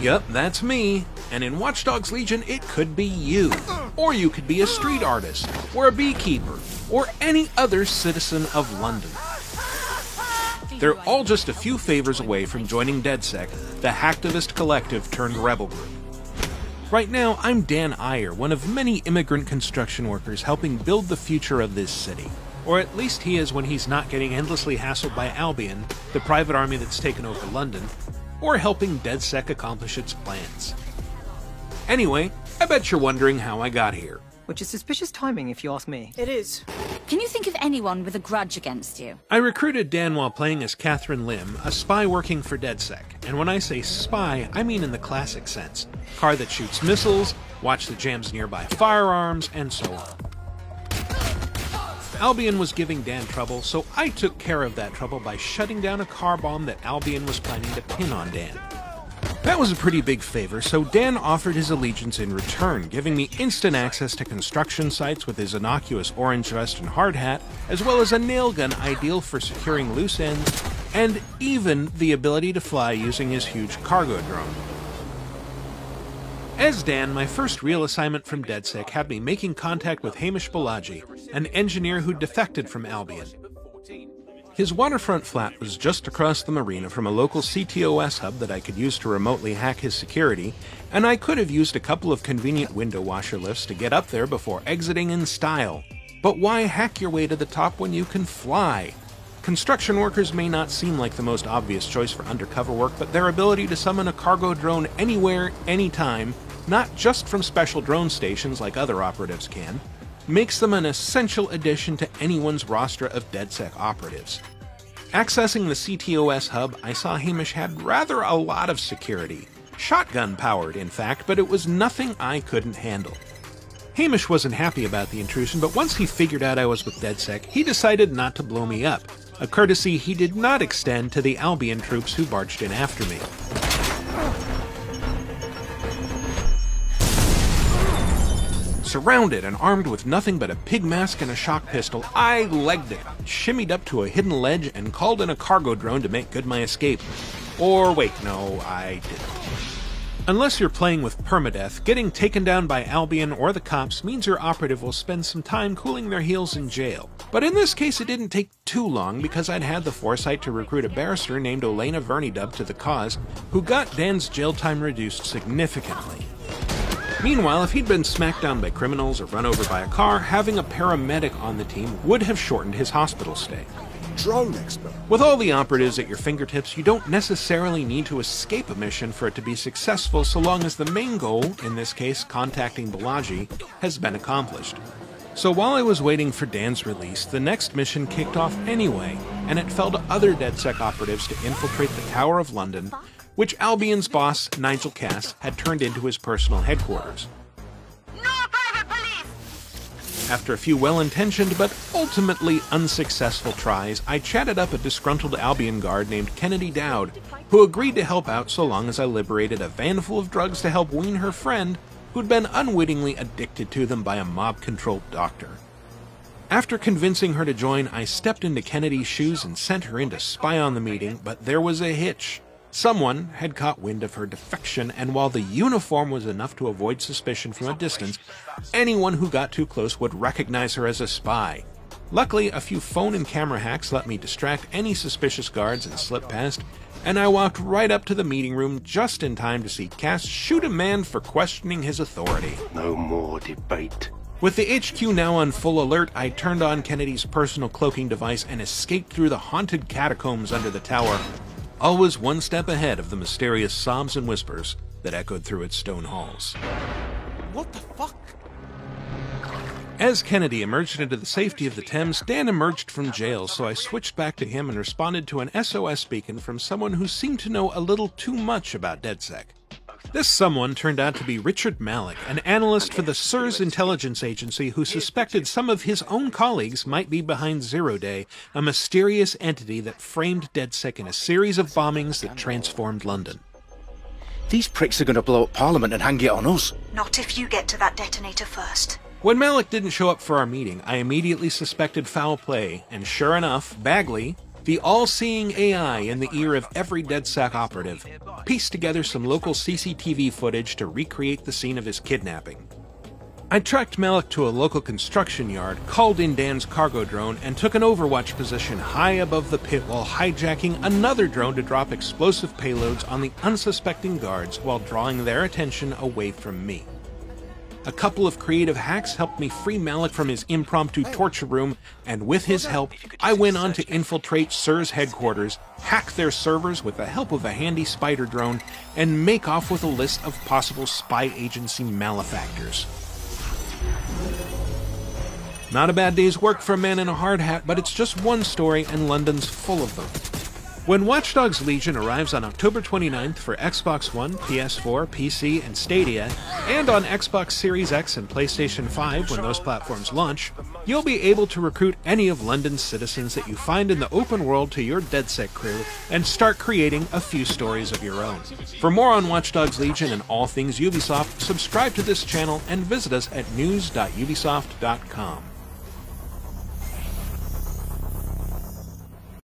Yup, that's me. And in Watch Dogs Legion, it could be you. Or you could be a street artist, or a beekeeper, or any other citizen of London. They're all just a few favors away from joining Dedsec, the hacktivist collective turned rebel group. Right now, I'm Dan Iyer, one of many immigrant construction workers helping build the future of this city. Or at least he is when he's not getting endlessly hassled by Albion, the private army that's taken over London, or helping Dedsec accomplish its plans. Anyway, I bet you're wondering how I got here. Which is suspicious timing, if you ask me. It is. Can you think of anyone with a grudge against you? I recruited Dan while playing as Catherine Lim, a spy working for Dedsec. And when I say spy, I mean in the classic sense. Car that shoots missiles, watch that jams nearby firearms, and so on. Albion was giving Dan trouble, so I took care of that trouble by shutting down a car bomb that Albion was planning to pin on Dan. That was a pretty big favor, so Dan offered his allegiance in return, giving me instant access to construction sites with his innocuous orange vest and hard hat, as well as a nail gun ideal for securing loose ends, and even the ability to fly using his huge cargo drone. As Dan, my first real assignment from Dedsec had me making contact with Hamish Balaji, an engineer who defected from Albion. His waterfront flat was just across the marina from a local CTOS hub that I could use to remotely hack his security, and I could have used a couple of convenient window washer lifts to get up there before exiting in style. But why hack your way to the top when you can fly? Construction workers may not seem like the most obvious choice for undercover work, but their ability to summon a cargo drone anywhere, anytime, not just from special drone stations like other operatives can, makes them an essential addition to anyone's roster of Dedsec operatives. Accessing the CTOS hub, I saw Hamish had rather a lot of security. Shotgun-powered, in fact, but it was nothing I couldn't handle. Hamish wasn't happy about the intrusion, but once he figured out I was with Dedsec, he decided not to blow me up, a courtesy he did not extend to the Albion troops who barged in after me. Surrounded and armed with nothing but a pig mask and a shock pistol, I legged it, shimmied up to a hidden ledge, and called in a cargo drone to make good my escape. Or wait, no, I didn't. Unless you're playing with permadeath, getting taken down by Albion or the cops means your operative will spend some time cooling their heels in jail. But in this case it didn't take too long because I'd had the foresight to recruit a barrister named Olena Vernidub to the cause, who got Dan's jail time reduced significantly. Meanwhile, if he'd been smacked down by criminals or run over by a car, having a paramedic on the team would have shortened his hospital stay. Drone expert. With all the operatives at your fingertips, you don't necessarily need to escape a mission for it to be successful so long as the main goal, in this case contacting Balaji, has been accomplished. So while I was waiting for Dan's release, the next mission kicked off anyway, and it fell to other Dedsec operatives to infiltrate the Tower of London, which Albion's boss, Nigel Cass, had turned into his personal headquarters. No private police! After a few well-intentioned but ultimately unsuccessful tries, I chatted up a disgruntled Albion guard named Kennedy Dowd, who agreed to help out so long as I liberated a van full of drugs to help wean her friend, who'd been unwittingly addicted to them by a mob-controlled doctor. After convincing her to join, I stepped into Kennedy's shoes and sent her in to spy on the meeting, but there was a hitch. Someone had caught wind of her defection, and while the uniform was enough to avoid suspicion from a distance, anyone who got too close would recognize her as a spy. Luckily, a few phone and camera hacks let me distract any suspicious guards and slip past, and I walked right up to the meeting room just in time to see Cass shoot a man for questioning his authority. No more debate. With the HQ now on full alert, I turned on Kennedy's personal cloaking device and escaped through the haunted catacombs under the tower, always one step ahead of the mysterious sobs and whispers that echoed through its stone halls. What the fuck? As Kennedy emerged into the safety of the Thames, Dan emerged from jail, so I switched back to him and responded to an SOS beacon from someone who seemed to know a little too much about Dedsec. This someone turned out to be Richard Malik, an analyst for the SIRS intelligence agency who suspected some of his own colleagues might be behind Zero Day, a mysterious entity that framed Dedsec in a series of bombings that transformed London. These pricks are going to blow up Parliament and hang it on us. Not if you get to that detonator first. When Malik didn't show up for our meeting, I immediately suspected foul play, and sure enough, Bagley, The all-seeing AI in the ear of every Dedsec operative pieced together some local CCTV footage to recreate the scene of his kidnapping. I tracked Malik to a local construction yard, called in Dan's cargo drone, and took an overwatch position high above the pit while hijacking another drone to drop explosive payloads on the unsuspecting guards while drawing their attention away from me. A couple of creative hacks helped me free Malik from his impromptu torture room, and with his help, I went on to infiltrate SIR's headquarters, hack their servers with the help of a handy spider drone, and make off with a list of possible spy agency malefactors. Not a bad day's work for a man in a hard hat, but it's just one story, and London's full of them. When Watch Dogs Legion arrives on October 29th for Xbox One, PS4, PC, and Stadia, and on Xbox Series X and PlayStation 5 when those platforms launch, you'll be able to recruit any of London's citizens that you find in the open world to your Dedsec crew and start creating a few stories of your own. For more on Watch Dogs Legion and all things Ubisoft, subscribe to this channel and visit us at news.ubisoft.com.